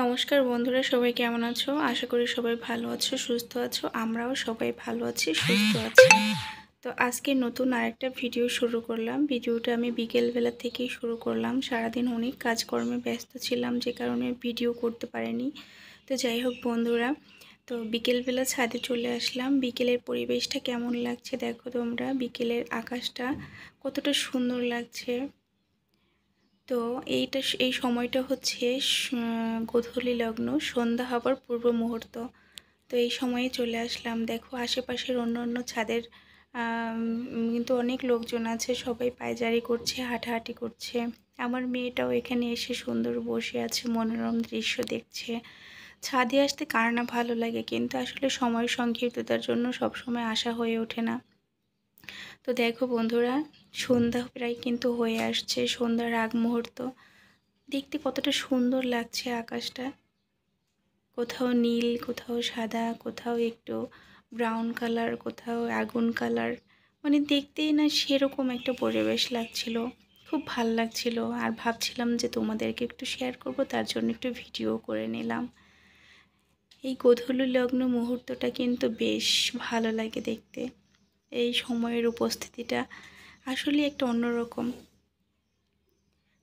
নমস্কার বন্ধুরা, সবাই কেমন আছো? আশা করি সবাই ভালো আছো, সুস্থ আছো। আমরাও সবাই ভালো আছি, সুস্থ আছি। তো আজকে নতুন আরেকটা ভিডিও শুরু করলাম। ভিডিওটা আমি বিকেলবেলা থেকেই শুরু করলাম। সারাদিন অনেক কাজকর্মে ব্যস্ত ছিলাম, যে কারণে ভিডিও করতে পারিনি। তো যাই হোক বন্ধুরা, তো বিকেলবেলা ছাদে চলে আসলাম। বিকেলের পরিবেশটা কেমন লাগছে দেখো তোমরা। বিকেলের আকাশটা কতটা সুন্দর লাগছে। তো এই সময়টা হচ্ছে গোধূলি লগ্ন, সন্ধ্যা হবার পূর্ব মুহূর্ত। তো এই সময়ে চলে আসলাম। দেখো আশেপাশের অন্য অন্য ছাদের কিন্তু অনেক লোকজন আছে, সবাই পায়চারি করছে, হাঁটাহাঁটি করছে। আমার মেয়েটাও এখানে এসে সুন্দর বসে আছে, মনোরম দৃশ্য দেখছে। ছাদে আসতে কার না ভালো লাগে, কিন্তু আসলে সময় সংক্ষিপ্ততার জন্য সবসময় আসা হয়ে ওঠে না। তো দেখো বন্ধুরা, সন্ধ্যা প্রায় কিন্তু হয়ে আসছে, সন্ধ্যার আগ মুহূর্ত। দেখতে কতটা সুন্দর লাগছে আকাশটা। কোথাও নীল, কোথাও সাদা, কোথাও একটু ব্রাউন কালার, কোথাও আগুন কালার। মানে দেখতেই না সেরকম একটা পরিবেশ লাগছিল। খুব ভাল লাগছিল। আর ভাবছিলাম যে তোমাদেরকে একটু শেয়ার করব, তার জন্য একটু ভিডিও করে নিলাম। এই গোধূলি লগ্ন মুহূর্তটা কিন্তু বেশ ভালো লাগে দেখতে। এই সময়ের উপস্থিতিটা আসলে একটা অন্যরকম।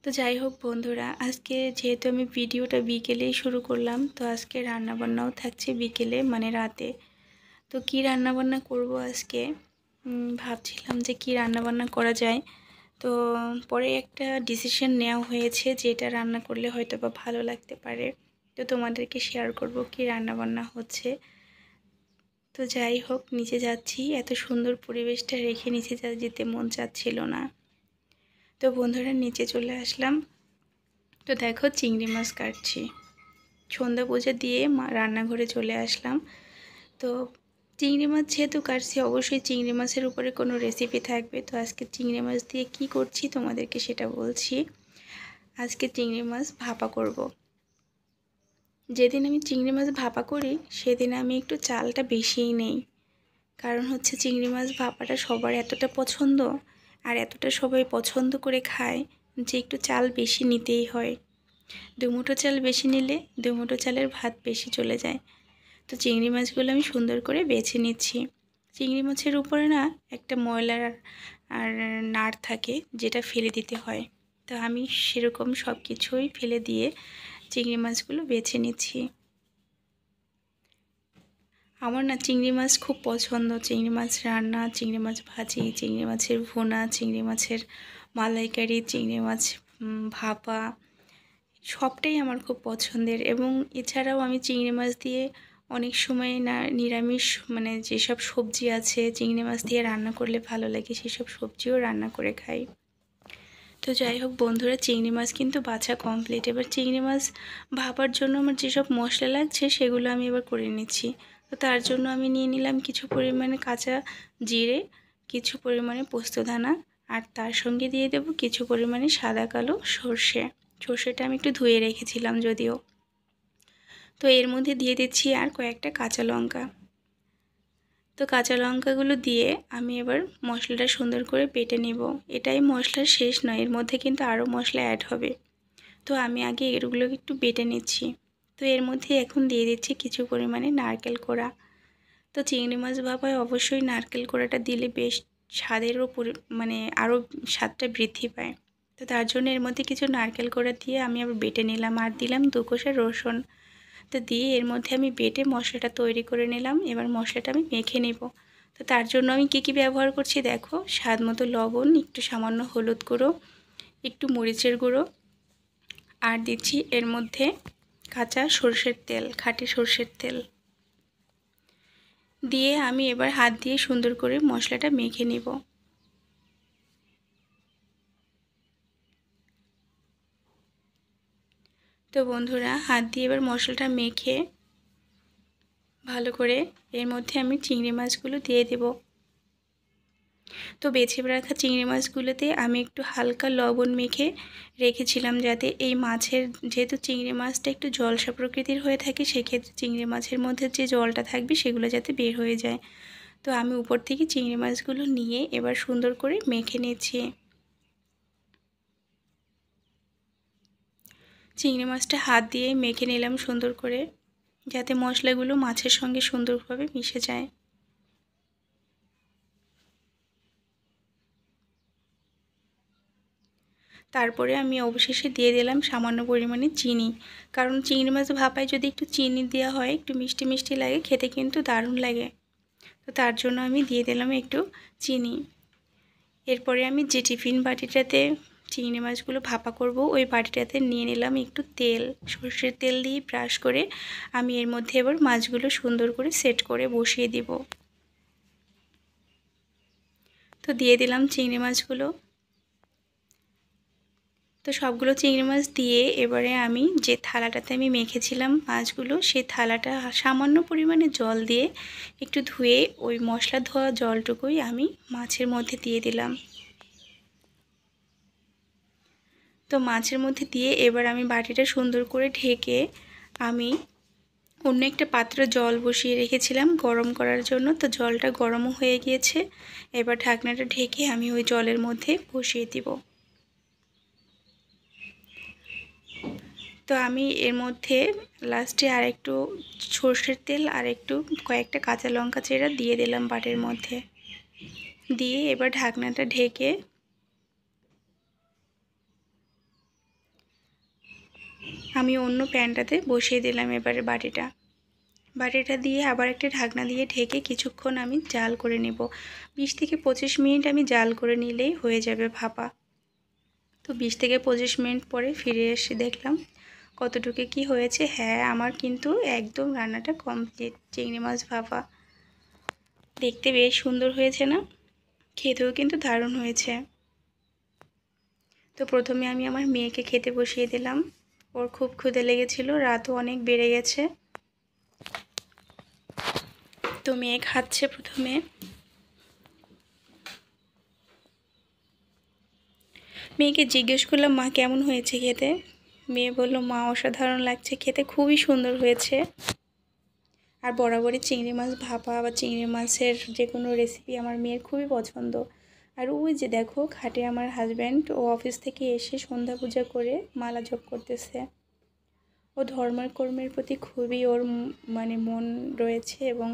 তো যাই হোক বন্ধুরা, আজকে যেহেতু আমি ভিডিওটা বিকেলেই শুরু করলাম, তো আজকে রান্নাবান্নাও থাকছে বিকেলে, মানে রাতে। তো কি রান্নাবান্না করব আজকে, ভাবছিলাম যে কি রান্নাবান্না করা যায়। তো পরে একটা ডিসিশন নেওয়া হয়েছে যে এটা রান্না করলে হয়তো বা ভালো লাগতে পারে। তো তোমাদেরকে শেয়ার করব কি রান্নাবান্না হচ্ছে। তো যাই হোক, নিচে যাচ্ছি। এত সুন্দর পরিবেশটা রেখে নিচে যেতে মন চাচ্ছিল না। তো বন্ধুরা, নিচে চলে আসলাম। তো দেখো চিংড়ি মাছ কাটছি। সন্ধ্যা পুজো দিয়ে রান্নাঘরে চলে আসলাম। তো চিংড়ি মাছ যেহেতু কাটছি, অবশ্যই চিংড়ি মাছের উপরে কোনো রেসিপি থাকবে। তো আজকে চিংড়ি মাছ দিয়ে কি করছি তোমাদেরকে সেটা বলছি। আজকে চিংড়ি মাছ ভাপা করব। যেদিন আমি চিংড়ি মাছ ভাপা করি সেদিন আমি একটু চালটা বেশিই নেই। কারণ হচ্ছে চিংড়ি মাছ ভাপাটা সবার এতটা পছন্দ, আর এতটা সবাই পছন্দ করে খায় যে একটু চাল বেশি নিতেই হয়। 2 মুঠো চাল বেশি নিলে 2 মুঠো চালের ভাত বেশি চলে যায়। তো চিংড়ি মাছগুলো আমি সুন্দর করে বেছে নিচ্ছি। চিংড়ি মাছের উপরে না একটা ময়লার আর নাড় থাকে, যেটা ফেলে দিতে হয়। তো আমি সেরকম সব কিছুই ফেলে দিয়ে চিংড়ি মাছগুলো বেছে নিচ্ছি। আমার না চিংড়ি মাছ খুব পছন্দ। চিংড়ি মাছ রান্না, চিংড়ি মাছ ভাজি, চিংড়ি মাছের ভুনা, চিংড়ি মাছের মালাইকারি, চিংড়ি মাছ ভাপা, সবটাই আমার খুব পছন্দের। এবং এছাড়াও আমি চিংড়ি মাছ দিয়ে অনেক সময় না নিরামিষ, মানে যেসব সবজি আছে চিংড়ি মাছ দিয়ে রান্না করলে ভালো লাগে, সেসব সবজিও রান্না করে খাই। তো যাই হোক বন্ধুরা, চিংড়ি মাছ কিন্তু বাছা কমপ্লিট। এবার চিংড়ি মাছ ভাপার জন্য আমার যেসব মশলা লাগছে সেগুলো আমি এবার করে নিচ্ছি। তো তার জন্য আমি নিয়ে নিলাম কিছু পরিমাণে কাঁচা জিরে, কিছু পরিমাণে পোস্তদানা, আর তার সঙ্গে দিয়ে দেব কিছু পরিমাণে সাদা কালো সর্ষে। সর্ষেটা আমি একটু ধুয়ে রেখেছিলাম যদিও। তো এর মধ্যে দিয়ে দিচ্ছি আর কয়েকটা কাঁচা লঙ্কা। তো কাঁচা লঙ্কাগুলো দিয়ে আমি এবার মশলাটা সুন্দর করে বেটে নেব। এটাই মশলার শেষ নয়, এর মধ্যে কিন্তু আরও মশলা অ্যাড হবে। তো আমি আগে এগুলোকে একটু বেটে নিচ্ছি। তো এর মধ্যে এখন দিয়ে দিচ্ছি কিছু পরিমাণে নারকেল কোড়া। তো চিংড়ি মাছ ভাপায় অবশ্যই নারকেল কোড়াটা দিলে বেশ স্বাদেরও মানে আরও স্বাদটা বৃদ্ধি পায়। তো তার জন্য এর মধ্যে কিছু নারকেল কোড়া দিয়ে আমি আবার বেটে নিলাম, আর দিলাম 2 কোয়া রসুন। তো দিয়ে এর মধ্যে আমি বেটে মশলাটা তৈরি করে নিলাম। এবার মশলাটা আমি মেখে নেব। তো তার জন্য আমি কী ব্যবহার করছি দেখো, স্বাদ মতো লবণ, একটু সামান্য হলুদ গুঁড়ো, একটু মরিচের গুঁড়ো, আর দিচ্ছি এর মধ্যে কাঁচা সরষের তেল, খাঁটি সরষের তেল দিয়ে আমি এবার হাত দিয়ে সুন্দর করে মশলাটা মেখে নেব। তো বন্ধুরা, হাত দিয়ে এবার মশলাটা মেখে ভালো করে এর মধ্যে আমি চিংড়ি মাছগুলো দিয়ে দেব। তো বেছে রাখা চিংড়ি মাছগুলোতে আমি একটু হালকা লবণ মেখে রেখেছিলাম, যাতে এই মাছের, যেহেতু চিংড়ি মাছটা একটু জলসা প্রকৃতির হয়ে থাকে, সেক্ষেত্রে চিংড়ি মাছের মধ্যে যে জলটা থাকবে সেগুলো যাতে বের হয়ে যায়। তো আমি উপর থেকে চিংড়ি মাছগুলো নিয়ে এবার সুন্দর করে মেখে নিচ্ছি। চিংড়ি মাছটা হাত দিয়ে মেখে নিলাম সুন্দর করে, যাতে মশলাগুলো মাছের সঙ্গে সুন্দরভাবে মিশে যায়। তারপরে আমি অবশেষে দিয়ে দিলাম সামান্য পরিমাণে চিনি, কারণ চিংড়ি মাছ ভাপায় যদি একটু চিনি দেওয়া হয় একটু মিষ্টি মিষ্টি লাগে, খেতে কিন্তু দারুণ লাগে। তো তার জন্য আমি দিয়ে দিলাম একটু চিনি। এরপরে আমি যে টিফিন বাটিটাতে চিংড়ি মাছগুলো ভাপা করব ওই বাটিটাতে নিয়ে নিলাম একটু তেল। সর্ষের তেল দিয়ে ব্রাশ করে আমি এর মধ্যে এবার মাছগুলো সুন্দর করে সেট করে বসিয়ে দিব। তো দিয়ে দিলাম চিংড়ি মাছগুলো। তো সবগুলো চিংড়ি মাছ দিয়ে এবারে আমি যে থালাটাতে আমি মেখেছিলাম মাছগুলো, সেই থালাটা সামান্য পরিমাণে জল দিয়ে একটু ধুয়ে ওই মশলা ধোয়া জলটুকুই আমি মাছের মধ্যে দিয়ে দিলাম। তো মাছের মধ্যে দিয়ে এবার আমি বাটিটা সুন্দর করে ঢেকে আমি অন্য একটা পাত্রে জল বসিয়ে রেখেছিলাম গরম করার জন্য। তো জলটা গরমও হয়ে গিয়েছে, এবার ঢাকনাটা ঢেকে আমি ওই জলের মধ্যে বসিয়ে দিব। তো আমি এর মধ্যে লাস্টে আর একটু সর্ষের তেল আর একটু কয়েকটা কাঁচা লঙ্কা চেরা দিয়ে দিলাম বাটির মধ্যে, দিয়ে এবার ঢাকনাটা ঢেকে আমি অন্য প্যানটাতে বসিয়ে দিলাম এবারে বাটিটা দিয়ে আবার একটা ঢাকনা দিয়ে ঢেকে কিছুক্ষণ আমি জাল করে নেব। 20 থেকে 25 মিনিট আমি জাল করে নিলেই হয়ে যাবে ভাপা। তো 20 থেকে 25 মিনিট পরে ফিরে এসে দেখলাম কতটুকু কি হয়েছে। হ্যাঁ, আমার কিন্তু একদম রান্নাটা কমপ্লিট। চিংড়ি মাছ ভাপা দেখতে বেশ সুন্দর হয়েছে না? খেতেও কিন্তু দারুণ হয়েছে। তো প্রথমে আমি আমার মেয়েকে খেতে বসিয়ে দিলাম। ওর খুব ক্ষুধা লেগেছিল, রাতও অনেক বেড়ে গেছে। তো মেয়ে খাচ্ছে প্রথমে। মেয়েকে জিজ্ঞেস করলাম মা কেমন হয়েছে খেতে। মেয়ে বলল মা অসাধারণ লাগছে খেতে, খুবই সুন্দর হয়েছে। আর বরাবরই চিংড়ি মাছ ভাপা বা চিংড়ি মাছের যে কোনো রেসিপি আমার মেয়ের খুবই পছন্দ। আর ওই যে দেখো খাটে আমার হাজব্যান্ড, ও অফিস থেকে এসে সন্ধ্যা পূজা করে মালা জপ করতেছে। ও ধর্মের কর্মের প্রতি খুবই ওর মন রয়েছে এবং